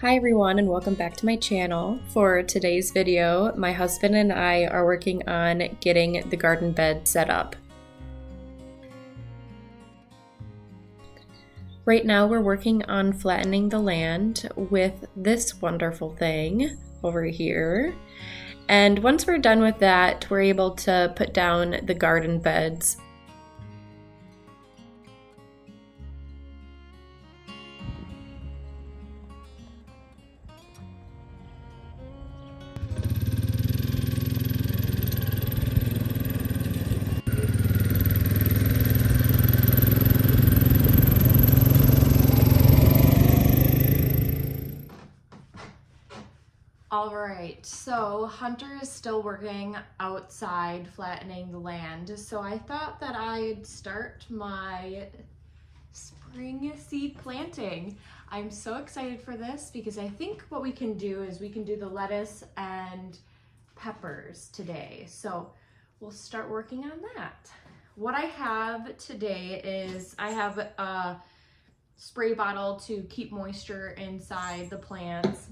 Hi everyone and welcome back to my channel. For today's video, my husband and I are working on getting the garden bed set up. Right now we're working on flattening the land with this wonderful thing over here. And once we're done with that, we're able to put down the garden beds. All right, so Hunter is still working outside flattening the land, so I thought that I'd start my spring seed planting. I'm so excited for this because I think what we can do is we can do the lettuce and peppers today. So we'll start working on that. What I have today is I have a spray bottle to keep moisture inside the plants.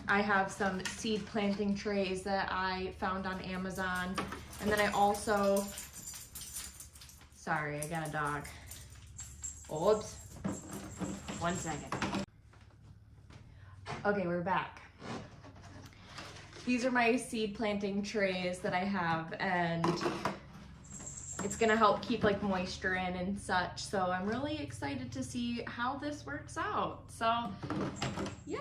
I have some seed planting trays that I found on Amazon. And then I also, sorry, I got a dog. Oops, 1 second. Okay, we're back. These are my seed planting trays that I have, and it's gonna help keep like moisture in and such. So I'm really excited to see how this works out. So yeah.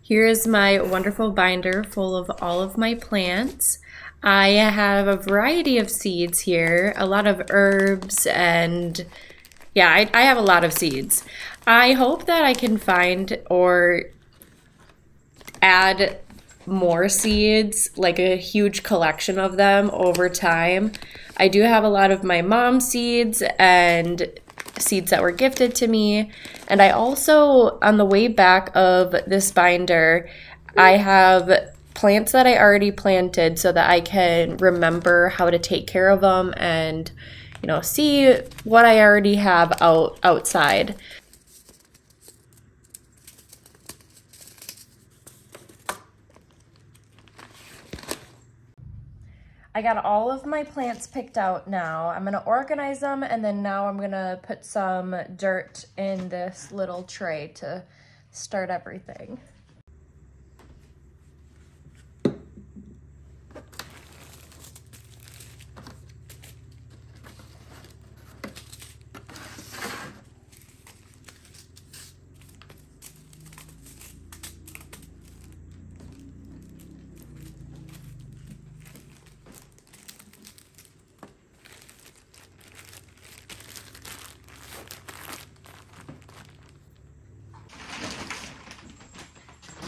Here is my wonderful binder full of all of my plants. I have a variety of seeds here, a lot of herbs, and yeah, I have a lot of seeds. I hope that I can find or add more seeds, like a huge collection of them over time. I do have a lot of my mom's seeds and seeds that were gifted to me. And I also, on the way back of this binder, I have plants that I already planted so that I can remember how to take care of them and, you know, see what I already have outside. I got all of my plants picked out now. I'm gonna organize them, and then now I'm gonna put some dirt in this little tray to start everything.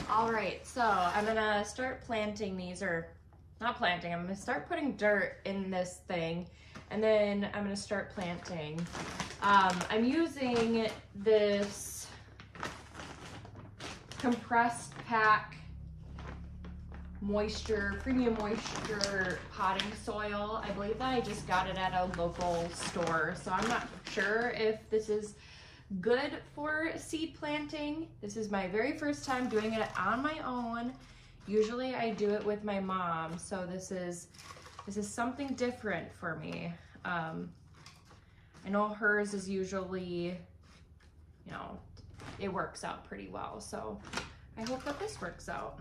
All right, so I'm gonna start planting these, or not planting, I'm gonna start putting dirt in this thing, and then I'm gonna start planting. I'm using this compressed pack premium moisture potting soil. I believe that I just got it at a local store, so I'm not sure if this is good for seed planting. This is my very first time doing it on my own. Usually I do it with my mom, so this is something different for me. I know hers is usually, you know, it works out pretty well, so I hope that this works out.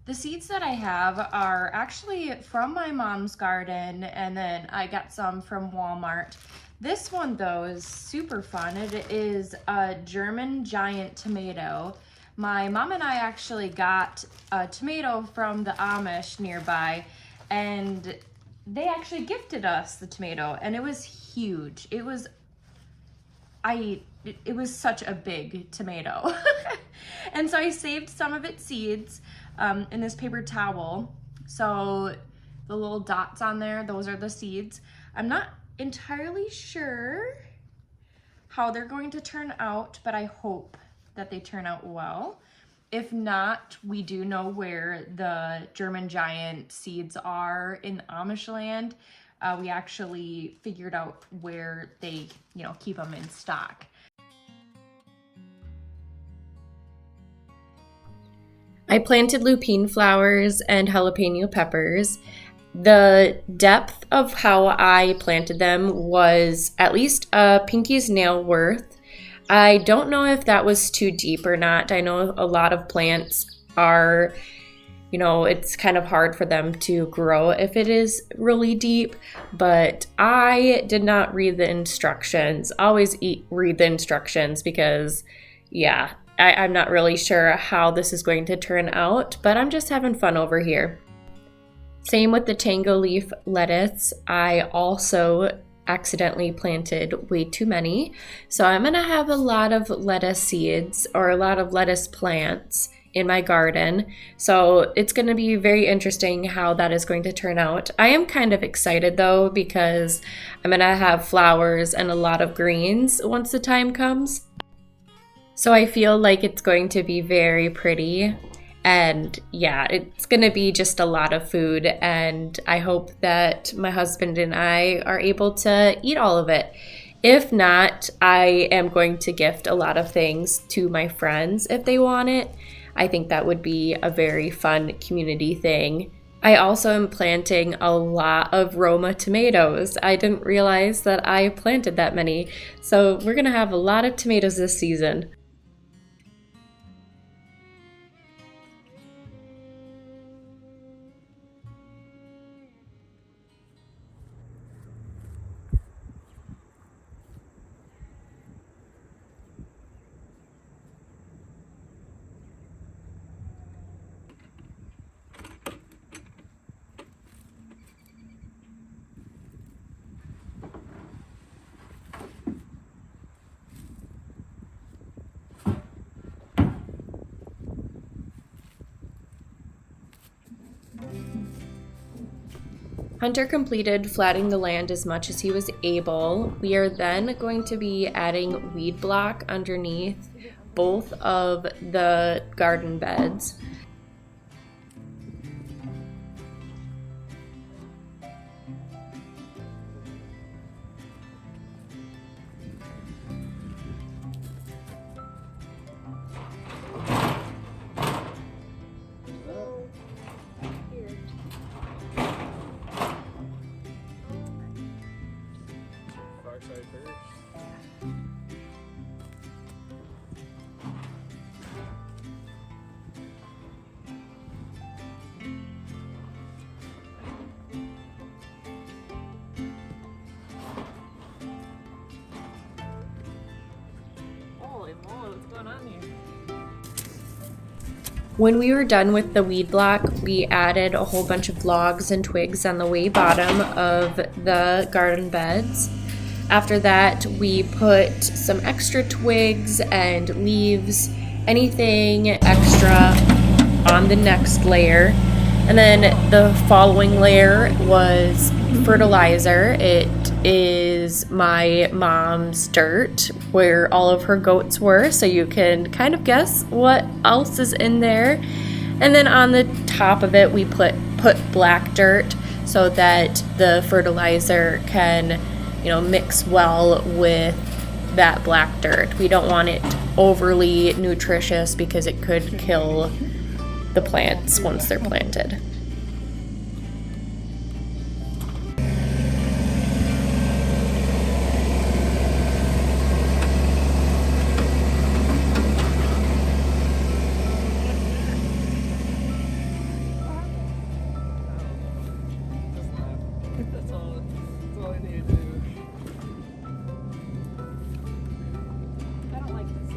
The seeds that I have are actually from my mom's garden, and then I got some from Walmart. This one though is super fun. It is a German giant tomato. My mom and I actually got a tomato from the Amish nearby, and they actually gifted us the tomato, and it was huge. It was it was such a big tomato. And so I saved some of its seeds in this paper towel. So the little dots on there, those are the seeds. I'm not entirely sure how they're going to turn out, but I hope that they turn out well. If not, we do know where the German giant seeds are in Amish land. We actually figured out where they, keep them in stock. I planted lupine flowers and jalapeno peppers. The depth of how I planted them was at least a pinky's nail worth. I don't know if that was too deep or not. I know a lot of plants are, it's kind of hard for them to grow if it is really deep, but I did not read the instructions. Always read the instructions because, I'm not really sure how this is going to turn out, but I'm just having fun over here. Same with the tango leaf lettuce. I also accidentally planted way too many. So I'm gonna have a lot of lettuce seeds or a lot of lettuce plants in my garden. So it's gonna be very interesting how that is going to turn out. I am kind of excited though, because I'm gonna have flowers and a lot of greens once the time comes. So I feel like it's going to be very pretty. And it's gonna be just a lot of food, and I hope that my husband and I are able to eat all of it. If not, I am going to gift a lot of things to my friends if they want it. I think that would be a very fun community thing. I also am planting a lot of Roma tomatoes. I didn't realize that I planted that many, so we're gonna have a lot of tomatoes this season. Hunter completed flattening the land as much as he was able. We are then going to be adding weed block underneath both of the garden beds. What's going on here? When we were done with the weed block, we added a whole bunch of logs and twigs on the way bottom of the garden beds. After that, we put some extra twigs and leaves, anything extra on the next layer. And then the following layer was fertilizer. It is my mom's dirt where all of her goats were, so you can kind of guess what else is in there. And then on the top of it, we put black dirt so that the fertilizer can, mix well with that black dirt. We don't want it overly nutritious because it could kill the plants once they're planted. That's all I need to do. I don't like this.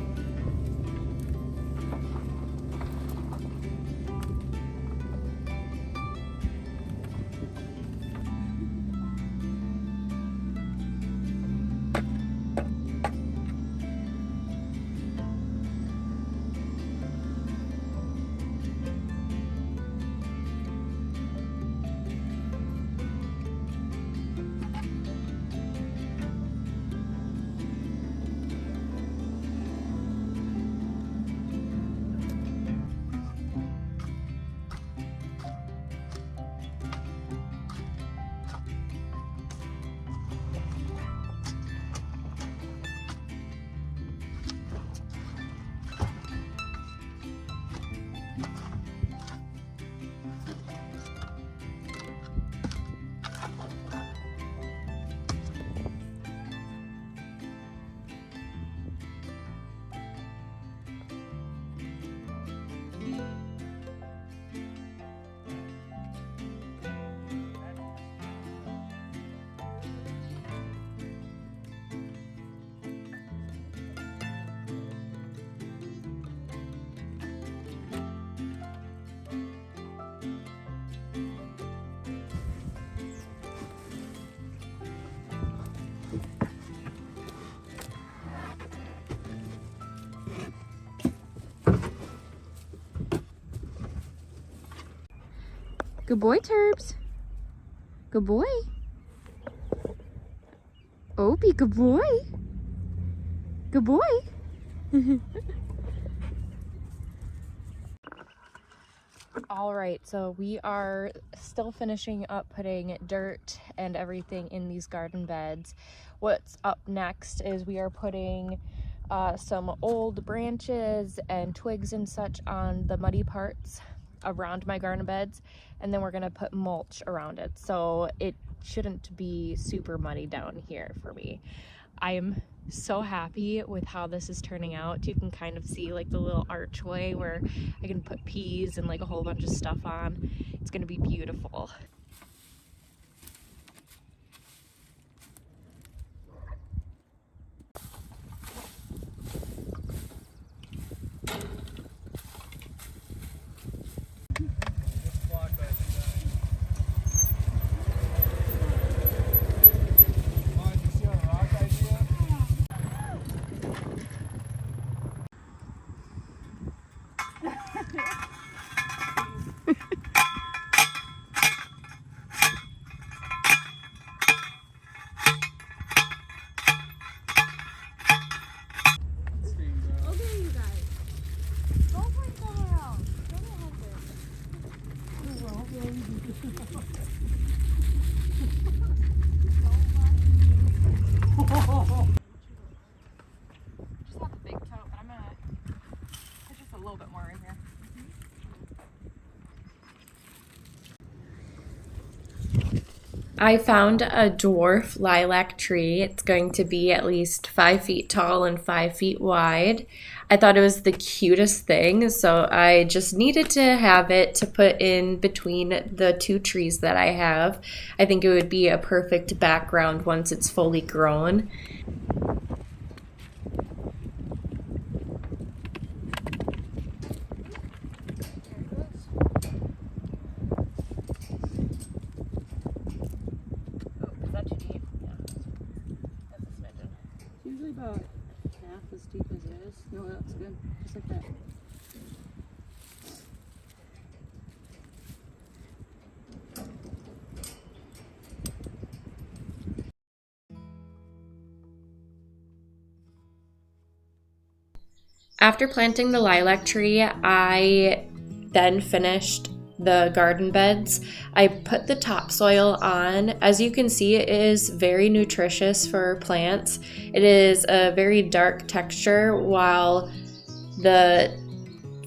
Good boy, Terps. Good boy. Opie, good boy. Good boy. All right, so we are still finishing up putting dirt and everything in these garden beds. What's up next is we are putting some old branches and twigs and such on the muddy parts around my garden beds, and then we're gonna put mulch around it so it shouldn't be super muddy down here for me. I am so happy with how this is turning out. You can kind of see like the little archway where I can put peas and like a whole bunch of stuff on. It's gonna be beautiful. I found a dwarf lilac tree. It's going to be at least 5 feet tall and 5 feet wide. I thought it was the cutest thing, so I just needed to have it to put in between the 2 trees that I have. I think it would be a perfect background once it's fully grown. About half as deep as it is. No, that's good. Just like that. After planting the lilac tree, I then finished the garden beds. I put the topsoil on. As you can see, it is very nutritious for plants. It is a very dark texture, while the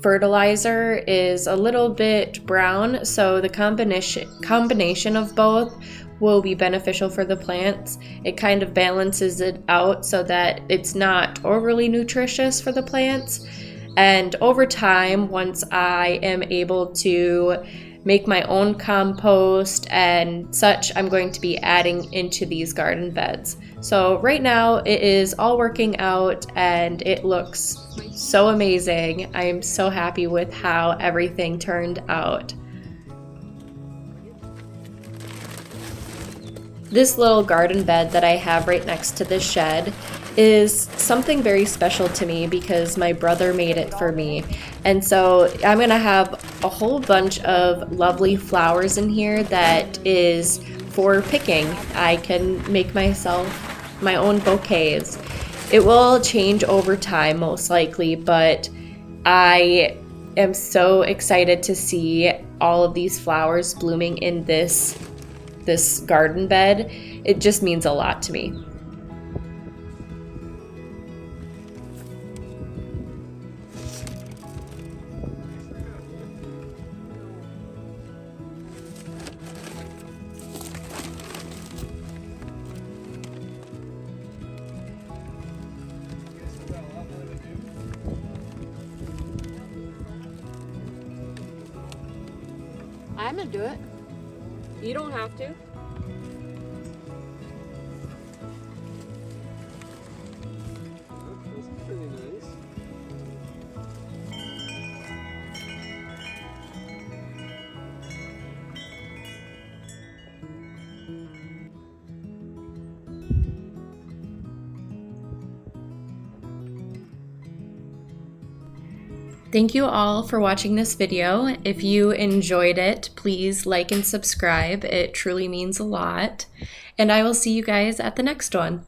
fertilizer is a little bit brown, so the combination of both will be beneficial for the plants. It kind of balances it out so that it's not overly nutritious for the plants. And over time, once I am able to make my own compost and such, I'm going to be adding into these garden beds. So right now it is all working out and it looks so amazing. I am so happy with how everything turned out. This little garden bed that I have right next to this shed is something very special to me because my brother made it for me. And so I'm gonna have a whole bunch of lovely flowers in here that is for picking. I can make myself my own bouquets. It will change over time most likely, but I am so excited to see all of these flowers blooming in this garden bed. It just means a lot to me. I'm gonna do it. You don't have to. This is pretty nice. Thank you all for watching this video. If you enjoyed it, please like and subscribe. It truly means a lot. And I will see you guys at the next one.